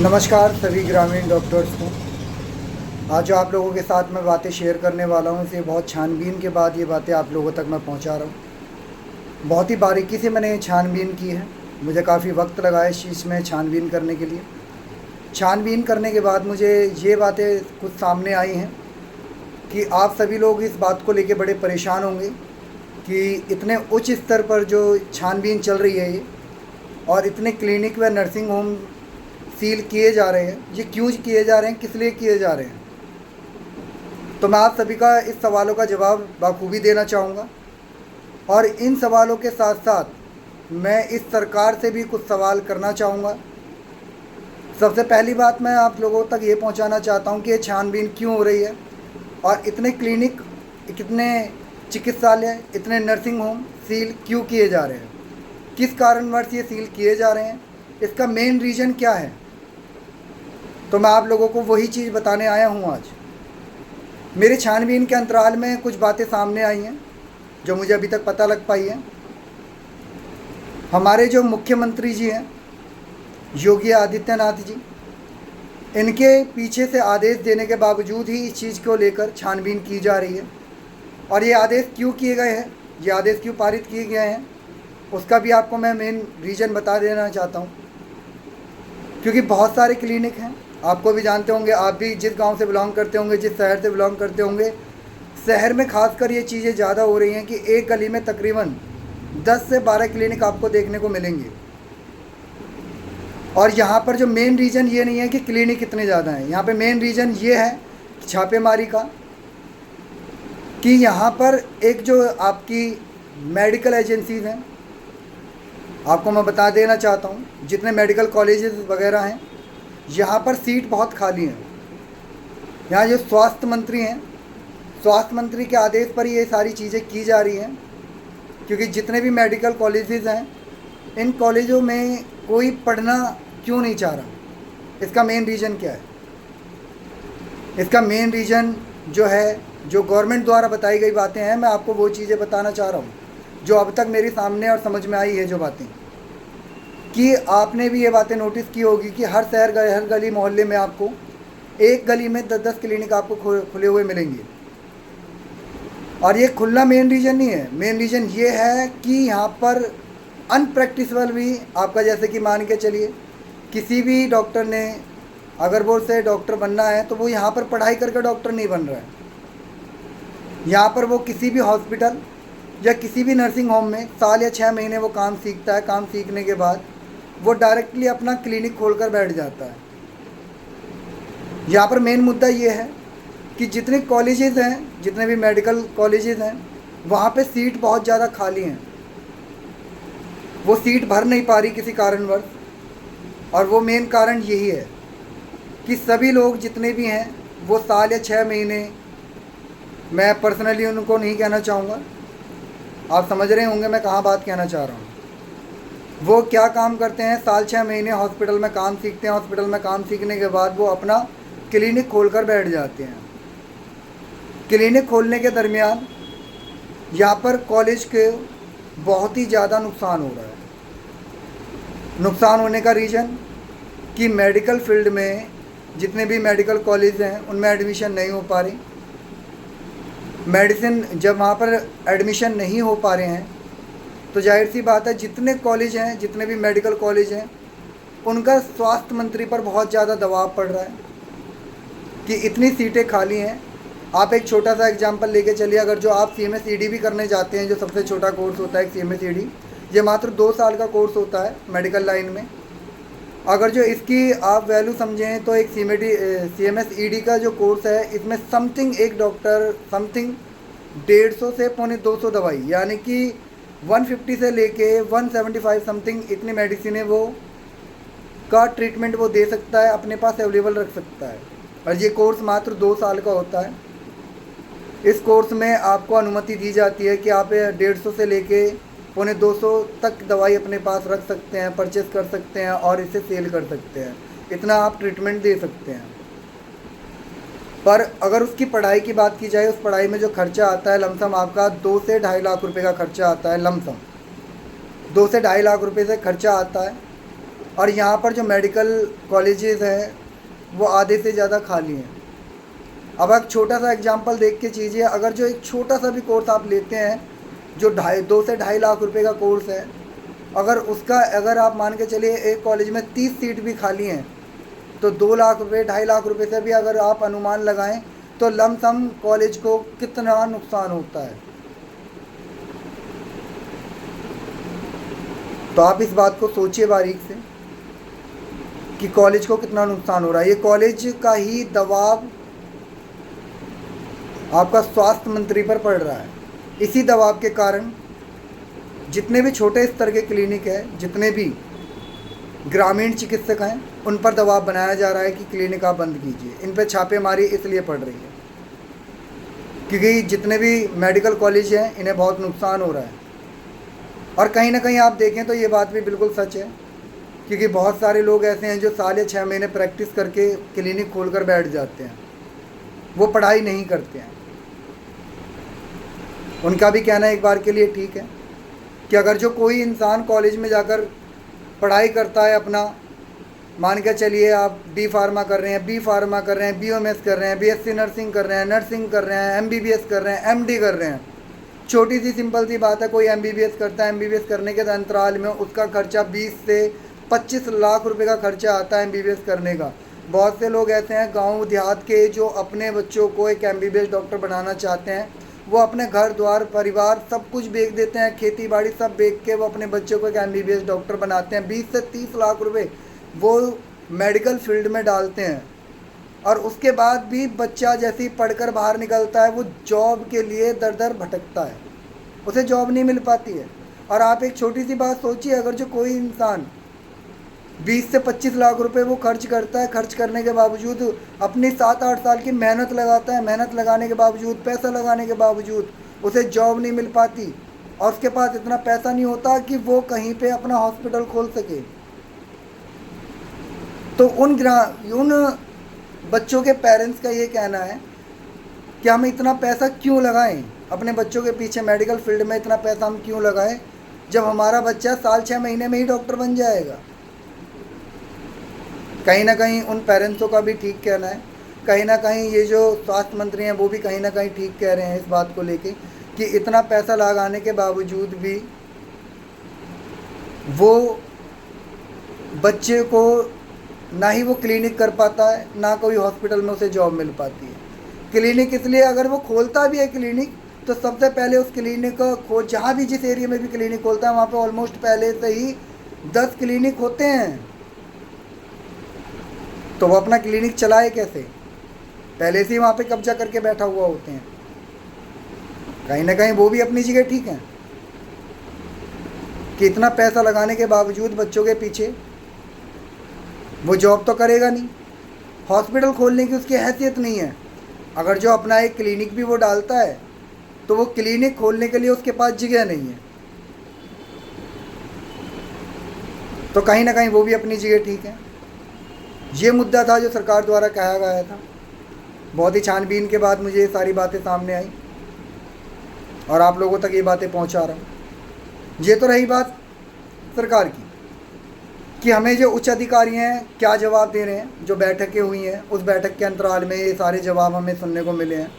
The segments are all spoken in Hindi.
नमस्कार सभी ग्रामीण डॉक्टर्स को। आज जो आप लोगों के साथ मैं बातें शेयर करने वाला हूँ, इसे बहुत छानबीन के बाद ये बातें आप लोगों तक मैं पहुँचा रहा हूँ। बहुत ही बारीकी से मैंने छानबीन की है, मुझे काफ़ी वक्त लगा है इस चीज़ में छानबीन करने के लिए। छानबीन करने के बाद मुझे ये बातें कुछ सामने आई हैं कि आप सभी लोग इस बात को लेके बड़े परेशान होंगे कि इतने उच्च स्तर पर जो छानबीन चल रही है ये, और इतने क्लिनिक व नर्सिंग होम सील किए जा रहे हैं, ये क्यों किए जा रहे हैं, किस लिए किए जा रहे हैं। तो मैं आप सभी का इस सवालों का जवाब बाखूबी देना चाहूँगा, और इन सवालों के साथ साथ मैं इस सरकार से भी कुछ सवाल करना चाहूँगा। सबसे पहली बात मैं आप लोगों तक ये पहुँचाना चाहता हूँ कि ये छानबीन क्यों हो रही है, और इतने क्लिनिक, कितने चिकित्सालय, इतने नर्सिंग होम सील क्यों किए जा रहे हैं, किस कारणवश ये सील किए जा रहे हैं, इसका मेन रीज़न क्या है। तो मैं आप लोगों को वही चीज़ बताने आया हूँ आज। मेरे छानबीन के अंतराल में कुछ बातें सामने आई हैं जो मुझे अभी तक पता लग पाई है। हमारे जो मुख्यमंत्री जी हैं, योगी आदित्यनाथ जी, इनके पीछे से आदेश देने के बावजूद ही इस चीज़ को लेकर छानबीन की जा रही है। और ये आदेश क्यों किए गए हैं, ये आदेश क्यों पारित किए गए हैं, उसका भी आपको मैं मेन रीज़न बता देना चाहता हूँ। क्योंकि बहुत सारे क्लिनिक हैं, आपको भी जानते होंगे, आप भी जिस गांव से बिलोंग करते होंगे, जिस शहर से बिलोंग करते होंगे, शहर में खासकर ये चीज़ें ज़्यादा हो रही हैं कि एक गली में तकरीबन 10 से 12 क्लिनिक आपको देखने को मिलेंगे। और यहाँ पर जो मेन रीज़न ये नहीं है कि क्लिनिक कितने ज़्यादा हैं, यहाँ पे मेन रीज़न ये है छापेमारी का, कि यहाँ पर एक जो आपकी मेडिकल एजेंसीज़ हैं, आपको मैं बता देना चाहता हूँ, जितने मेडिकल कॉलेजेस वगैरह हैं, यहाँ पर सीट बहुत खाली हैं। यहाँ जो स्वास्थ्य मंत्री हैं, स्वास्थ्य मंत्री के आदेश पर ये सारी चीज़ें की जा रही हैं। क्योंकि जितने भी मेडिकल कॉलेजेस हैं, इन कॉलेजों में कोई पढ़ना क्यों नहीं चाह रहा, इसका मेन रीज़न क्या है। इसका मेन रीज़न जो है, जो गवर्नमेंट द्वारा बताई गई बातें हैं, मैं आपको वो चीज़ें बताना चाह रहा हूँ जो अब तक मेरे सामने और समझ में आई है। जो बातें कि आपने भी ये बातें नोटिस की होगी कि हर शहर, हर गली मोहल्ले में आपको एक गली में 10-10 क्लिनिक आपको खुले हुए मिलेंगे। और ये खुलना मेन रीज़न नहीं है, मेन रीज़न ये है कि यहाँ पर अनप्रैक्टिसेबल भी आपका, जैसे कि मान के चलिए किसी भी डॉक्टर ने अगर वो से डॉक्टर बनना है तो वो यहाँ पर पढ़ाई करके डॉक्टर नहीं बन रहा है। यहाँ पर वो किसी भी हॉस्पिटल या किसी भी नर्सिंग होम में साल या 6 महीने वो काम सीखता है। काम सीखने के बाद वो डायरेक्टली अपना क्लिनिक खोलकर बैठ जाता है। यहाँ पर मेन मुद्दा ये है कि जितने कॉलेजेस हैं, जितने भी मेडिकल कॉलेजेस हैं, वहाँ पे सीट बहुत ज़्यादा खाली हैं। वो सीट भर नहीं पा रही किसी कारणवश, और वो मेन कारण यही है कि सभी लोग जितने भी हैं वो साल या 6 महीने, मैं पर्सनली उनको नहीं कहना चाहूँगा, आप समझ रहे होंगे मैं कहाँ बात कहना चाह रहा हूँ। वो क्या काम करते हैं, साल 6 महीने हॉस्पिटल में काम सीखते हैं। हॉस्पिटल में काम सीखने के बाद वो अपना क्लिनिक खोलकर बैठ जाते हैं। क्लिनिक खोलने के दरमियान यहाँ पर कॉलेज के बहुत ही ज़्यादा नुकसान हो रहा है। नुकसान होने का रीज़न कि मेडिकल फील्ड में जितने भी मेडिकल कॉलेज हैं उनमें एडमिशन नहीं हो पा रही। मेडिसिन जब वहाँ पर एडमिशन नहीं हो पा रहे हैं तो जाहिर सी बात है, जितने कॉलेज हैं, जितने भी मेडिकल कॉलेज हैं, उनका स्वास्थ्य मंत्री पर बहुत ज़्यादा दबाव पड़ रहा है कि इतनी सीटें खाली हैं। आप एक छोटा सा एग्जांपल लेके चलिए, अगर जो आप CMS-ED भी करने जाते हैं, जो सबसे छोटा कोर्स होता है CMS-ED, ये मात्र 2 साल का कोर्स होता है मेडिकल लाइन में। अगर जो इसकी आप वैल्यू समझें तो एक CMS-ED का जो कोर्स है, इसमें समथिंग एक डॉक्टर समथिंग 150 से पौने 200 दवाई, यानी कि 150 से लेके 175 समथिंग इतनी मेडिसिन वो का ट्रीटमेंट वो दे सकता है, अपने पास अवेलेबल रख सकता है। और ये कोर्स मात्र 2 साल का होता है। इस कोर्स में आपको अनुमति दी जाती है कि आप 150 से लेके पौने 200 तक दवाई अपने पास रख सकते हैं, परचेस कर सकते हैं और इसे सेल कर सकते हैं। इतना आप ट्रीटमेंट दे सकते हैं। पर अगर उसकी पढ़ाई की बात की जाए, उस पढ़ाई में जो खर्चा आता है लमसम आपका 2 से 2.5 लाख रुपए का खर्चा आता है। लमसम 2 से 2.5 लाख रुपए से खर्चा आता है। और यहाँ पर जो मेडिकल कॉलेजेस हैं वो आधे से ज़्यादा खाली हैं। अब एक छोटा सा एग्जांपल देख के चीज़िए, अगर जो एक छोटा सा भी कोर्स आप लेते हैं जो 2 से 2.5 लाख रुपए का कोर्स है, अगर आप मान के चलिए एक कॉलेज में 30 सीट भी खाली हैं तो 2 लाख रुपये 2.5 लाख रुपए से भी अगर आप अनुमान लगाएं तो लमसम कॉलेज को कितना नुकसान होता है। तो आप इस बात को सोचिए बारीक से कि कॉलेज को कितना नुकसान हो रहा है। ये कॉलेज का ही दबाव आपका स्वास्थ्य मंत्री पर पड़ रहा है। इसी दबाव के कारण जितने भी छोटे स्तर के क्लिनिक है, जितने भी ग्रामीण चिकित्सक हैं, उन पर दबाव बनाया जा रहा है कि क्लिनिक आप बंद कीजिए। इन पर छापेमारी इसलिए पड़ रही है क्योंकि जितने भी मेडिकल कॉलेज हैं इन्हें बहुत नुकसान हो रहा है। और कहीं ना कहीं आप देखें तो ये बात भी बिल्कुल सच है, क्योंकि बहुत सारे लोग ऐसे हैं जो साल या 6 महीने प्रैक्टिस करके क्लिनिक खोलकर बैठ जाते हैं, वो पढ़ाई नहीं करते हैं। उनका भी कहना एक बार के लिए ठीक है कि अगर जो कोई इंसान कॉलेज में जाकर पढ़ाई करता है अपना, मान के चलिए आप डी फार्मा कर रहे हैं, बी फार्मा कर रहे हैं, BOMS कर रहे हैं, BSc नर्सिंग कर रहे हैं, नर्सिंग कर रहे हैं, MBBS कर रहे हैं, MD कर रहे हैं। छोटी सी सिंपल सी बात है, कोई MBBS करता है, MBBS करने के अंतराल में उसका खर्चा 20 से 25 लाख रुपए का खर्चा आता है MBBS करने का। बहुत से लोग ऐसे हैं गांव देहात के जो अपने बच्चों को एक MBBS डॉक्टर बनाना चाहते हैं, वो अपने घर द्वार परिवार सब कुछ बेच देते हैं, खेती बाड़ी सब बेच के वो अपने बच्चों को एक MBBS डॉक्टर बनाते हैं। 20 से 30 लाख रुपए वो मेडिकल फील्ड में डालते हैं, और उसके बाद भी बच्चा जैसे ही पढ़कर बाहर निकलता है वो जॉब के लिए दर दर भटकता है, उसे जॉब नहीं मिल पाती है। और आप एक छोटी सी बात सोचिए, अगर जो कोई इंसान 20 से 25 लाख रुपए वो खर्च करता है, खर्च करने के बावजूद अपनी 7-8 साल की मेहनत लगाता है, मेहनत लगाने के बावजूद, पैसा लगाने के बावजूद उसे जॉब नहीं मिल पाती, और उसके पास इतना पैसा नहीं होता कि वो कहीं पे अपना हॉस्पिटल खोल सके, तो उन बच्चों के पेरेंट्स का ये कहना है कि हम इतना पैसा क्यों लगाएं अपने बच्चों के पीछे, मेडिकल फील्ड में इतना पैसा हम क्यों लगाएं जब हमारा बच्चा साल 6 महीने में ही डॉक्टर बन जाएगा। कहीं ना कहीं उन पेरेंट्सों का भी ठीक कहना है, कहीं ना कहीं ये जो स्वास्थ्य मंत्री हैं वो भी कहीं ना कहीं ठीक कह रहे हैं इस बात को लेके कि इतना पैसा लगाने के बावजूद भी वो बच्चे को ना ही वो क्लिनिक कर पाता है, ना कोई हॉस्पिटल में उसे जॉब मिल पाती है। क्लिनिक इसलिए अगर वो खोलता भी है क्लिनिक तो सबसे पहले उस क्लिनिक को जहाँ भी जिस एरिया में भी क्लिनिक खोलता है वहाँ पे ऑलमोस्ट पहले से ही 10 क्लिनिक होते हैं, तो वो अपना क्लिनिक चलाए कैसे, पहले से ही वहाँ पे कब्जा करके बैठा हुआ होते हैं। कहीं ना कहीं वो भी अपनी जगह ठीक है कि इतना पैसा लगाने के बावजूद बच्चों के पीछे वो जॉब तो करेगा नहीं, हॉस्पिटल खोलने की उसकी हैसियत नहीं है। अगर जो अपना एक क्लिनिक भी वो डालता है तो वो क्लिनिक खोलने के लिए उसके पास जगह नहीं है, तो कहीं ना कहीं वो भी अपनी जगह ठीक है। ये मुद्दा था जो सरकार द्वारा कहा गया था, बहुत ही छानबीन के बाद मुझे ये सारी बातें सामने आई और आप लोगों तक ये बातें पहुंचा रहा हूँ। ये तो रही बात सरकार की कि हमें जो उच्च अधिकारी हैं क्या जवाब दे रहे हैं, जो बैठकें हुई हैं उस बैठक के अंतराल में ये सारे जवाब हमें सुनने को मिले हैं।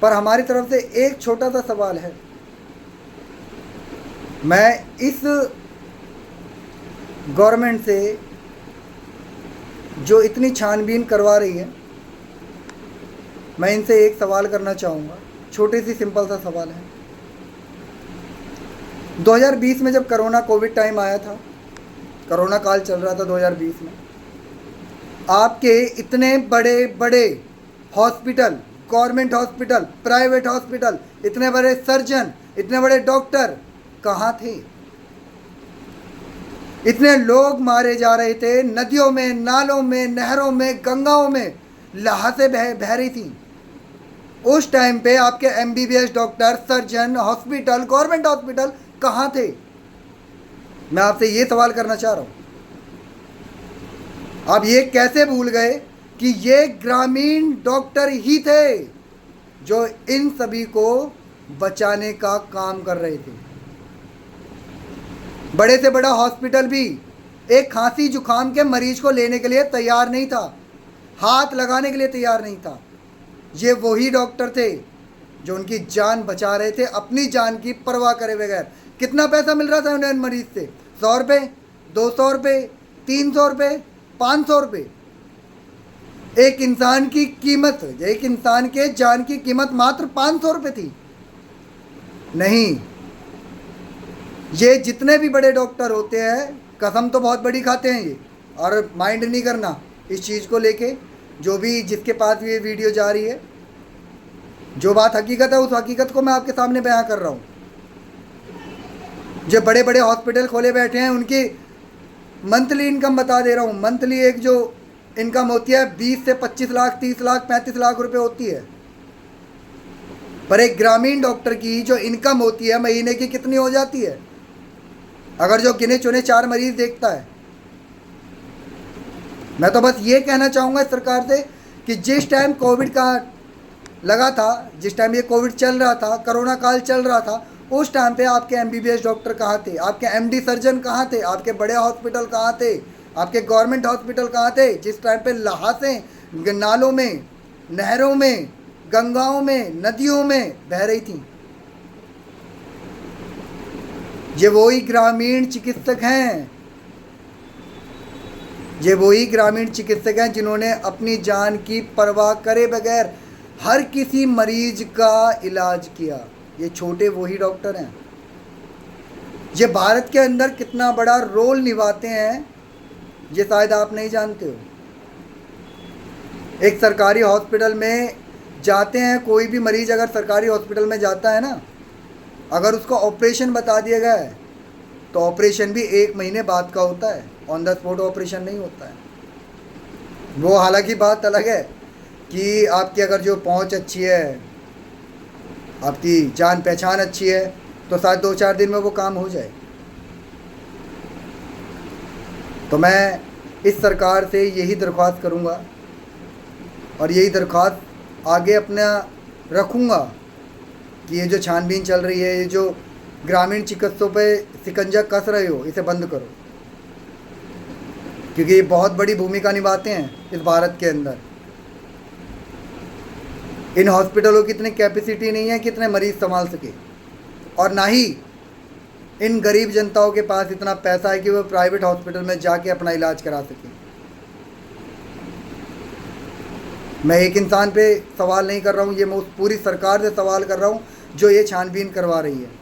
पर हमारी तरफ से एक छोटा सा सवाल है, मैं इस गवर्नमेंट से जो इतनी छानबीन करवा रही है, मैं इनसे एक सवाल करना चाहूँगा, छोटी सी सिंपल सा सवाल है। 2020 में जब कोविड टाइम आया था, कोरोना काल चल रहा था 2020 में, आपके इतने बड़े बड़े hospital, government hospital, private hospital, इतने बड़े सर्जन, इतने बड़े डॉक्टर कहाँ थे? इतने लोग मारे जा रहे थे, नदियों में, नालों में, नहरों में, गंगाओं में लाशें बह रही थी। उस टाइम पे आपके MBBS doctor, surgeon, hospital, government hospital कहाँ थे? मैं आपसे ये सवाल करना चाह रहा हूँ, आप ये कैसे भूल गए कि ये ग्रामीण डॉक्टर ही थे जो इन सभी को बचाने का काम कर रहे थे। बड़े से बड़ा हॉस्पिटल भी एक खांसी जुकाम के मरीज को लेने के लिए तैयार नहीं था, हाथ लगाने के लिए तैयार नहीं था। ये वही डॉक्टर थे जो उनकी जान बचा रहे थे, अपनी जान की परवाह करे बगैर। कितना पैसा मिल रहा था उन्हें मरीज से? 100 रुपये, 200 रुपये, 300 रुपये, 500 रुपये। एक इंसान की कीमत, एक इंसान के जान की कीमत मात्र 500 रुपये थी। नहीं, ये जितने भी बड़े डॉक्टर होते हैं कसम तो बहुत बड़ी खाते हैं ये, और माइंड नहीं करना इस चीज़ को लेके। जो भी जिसके पास ये वीडियो जा रही है, जो बात हकीकत है उस हकीकत को मैं आपके सामने बयां कर रहा हूँ। जो बड़े बड़े हॉस्पिटल खोले बैठे हैं उनकी मंथली इनकम बता दे रहा हूँ। मंथली एक जो इनकम होती है 20 से 25 लाख, 30 लाख, 35 लाख रुपए होती है। पर एक ग्रामीण डॉक्टर की जो इनकम होती है महीने की कितनी हो जाती है? अगर जो गिने चुने 4 मरीज देखता है। मैं तो बस ये कहना चाहूँगा सरकार से कि जिस टाइम कोविड का लगा था, जिस टाइम ये कोविड चल रहा था, कोरोना काल चल रहा था, उस टाइम पे आपके MBBS डॉक्टर कहाँ थे? आपके MD सर्जन कहाँ थे? आपके बड़े हॉस्पिटल कहाँ थे? आपके गवर्नमेंट हॉस्पिटल कहाँ थे? जिस टाइम पे लाशें नालों में, नहरों में, गंगाओं में, नदियों में बह रही थी। ये वही ग्रामीण चिकित्सक हैं, ये वही ग्रामीण चिकित्सक हैं जिन्होंने अपनी जान की परवाह करे बगैर हर किसी मरीज का इलाज किया। ये छोटे वही डॉक्टर हैं। ये भारत के अंदर कितना बड़ा रोल निभाते हैं ये शायद आप नहीं जानते हो। एक सरकारी हॉस्पिटल में जाते हैं, कोई भी मरीज अगर सरकारी हॉस्पिटल में जाता है ना, अगर उसको ऑपरेशन बता दिया गया है तो ऑपरेशन भी 1 महीने बाद का होता है, ऑन द स्पॉट ऑपरेशन नहीं होता है। वो हालांकि बात अलग है कि आपकी अगर जो पहुंच अच्छी है, आपकी जान पहचान अच्छी है, तो शायद 2-4 दिन में वो काम हो जाए। तो मैं इस सरकार से यही दरख्वास्त करूंगा और यही दरख्वास्त आगे अपना रखूंगा कि ये जो छानबीन चल रही है, ये जो ग्रामीण चिकित्सकों पे शिकंजा कस रहे हो, इसे बंद करो, क्योंकि ये बहुत बड़ी भूमिका निभाते हैं इस भारत के अंदर। इन हॉस्पिटलों की इतनी कैपेसिटी नहीं है कि इतने मरीज संभाल सके, और ना ही इन गरीब जनताओं के पास इतना पैसा है कि वो प्राइवेट हॉस्पिटल में जाके अपना इलाज करा सके। मैं एक इंसान पे सवाल नहीं कर रहा हूँ, ये मैं उस पूरी सरकार से सवाल कर रहा हूँ जो ये छानबीन करवा रही है।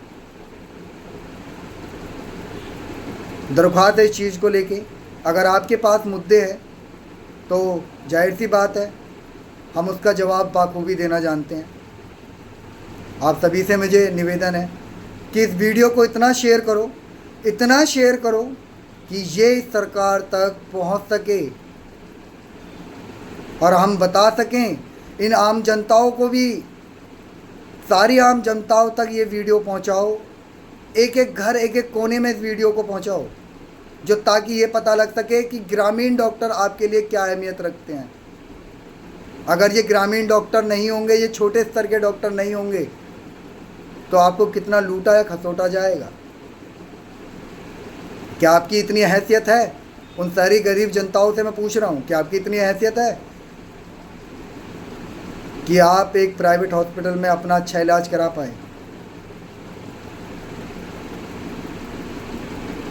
दरख्वास्त है इस चीज़ को लेके, अगर आपके पास मुद्दे हैं तो जाहिर सी बात है हम उसका जवाब बाखूबी देना जानते हैं। आप सभी से मुझे निवेदन है कि इस वीडियो को इतना शेयर करो, इतना शेयर करो कि ये इस सरकार तक पहुंच सके और हम बता सकें इन आम जनताओं को भी, सारी आम जनताओं तक ये वीडियो पहुंचाओ। एक एक घर, एक एक कोने में इस वीडियो को पहुंचाओ, जो ताकि ये पता लग सके कि ग्रामीण डॉक्टर आपके लिए क्या अहमियत रखते हैं। अगर ये ग्रामीण डॉक्टर नहीं होंगे, ये छोटे स्तर के डॉक्टर नहीं होंगे, तो आपको कितना लूटा या खसोटा जाएगा। क्या आपकी इतनी हैसियत है? उन सारी गरीब जनताओं से मैं पूछ रहा हूँ, क्या आपकी इतनी हैसियत है कि आप एक प्राइवेट हॉस्पिटल में अपना अच्छा इलाज करा पाए?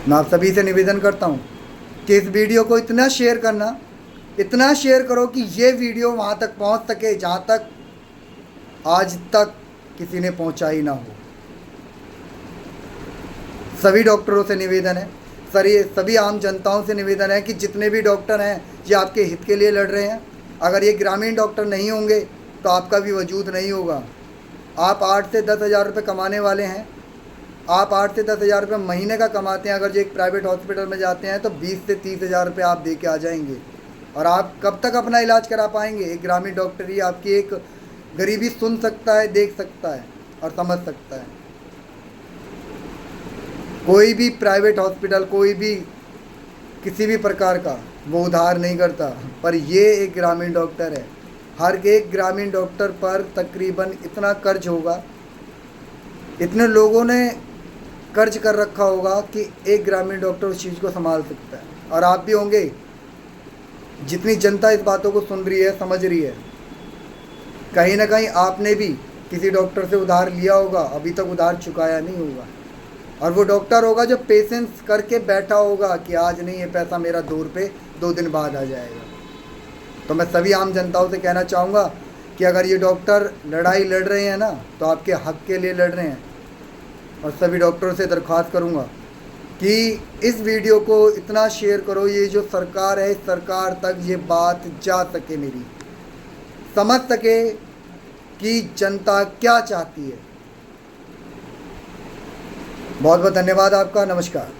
मैं आप सभी से निवेदन करता हूँ कि इस वीडियो को इतना शेयर करना, इतना शेयर करो कि ये वीडियो वहाँ तक पहुँच सके जहाँ तक आज तक किसी ने पहुँचा ही ना हो। सभी डॉक्टरों से निवेदन है, सभी आम जनताओं से निवेदन है कि जितने भी डॉक्टर हैं ये आपके हित के लिए लड़ रहे हैं। अगर ये ग्रामीण डॉक्टर नहीं होंगे तो आपका भी वजूद नहीं होगा। आप 8 से 10 हज़ार रुपये कमाने वाले हैं, आप 8 से 10 हज़ार रुपये महीने का कमाते हैं। अगर जो एक प्राइवेट हॉस्पिटल में जाते हैं तो 20 से 30 हज़ार रुपये आप दे के आ जाएंगे, और आप कब तक अपना इलाज करा पाएंगे? एक ग्रामीण डॉक्टर ही आपकी एक गरीबी सुन सकता है, देख सकता है और समझ सकता है। कोई भी प्राइवेट हॉस्पिटल, कोई भी किसी भी प्रकार का वो उधार नहीं करता, पर ये एक ग्रामीण डॉक्टर है। हर एक ग्रामीण डॉक्टर पर तकरीबन इतना कर्ज होगा, इतने लोगों ने कर्ज कर रखा होगा कि एक ग्रामीण डॉक्टर उस चीज़ को संभाल सकता है। और आप भी होंगे। जितनी जनता इस बातों को सुन रही है, समझ रही है, कहीं ना कहीं आपने भी किसी डॉक्टर से उधार लिया होगा, अभी तक उधार चुकाया नहीं होगा। और वो डॉक्टर होगा जो पेशेंस करके बैठा होगा कि आज नहीं, ये पैसा मेरा 2 रुपये 2 दिन बाद आ जाएगा। तो मैं सभी आम जनताओं से कहना चाहूँगा कि अगर ये डॉक्टर लड़ाई लड़ रहे हैं ना, तो आपके हक के लिए लड़ रहे हैं। और सभी डॉक्टरों से दरख्वास्त करूँगा कि इस वीडियो को इतना शेयर करो, ये जो सरकार है, इस सरकार तक ये बात जा सके, मेरी समझ सके कि जनता क्या चाहती है। बहुत बहुत धन्यवाद आपका। नमस्कार।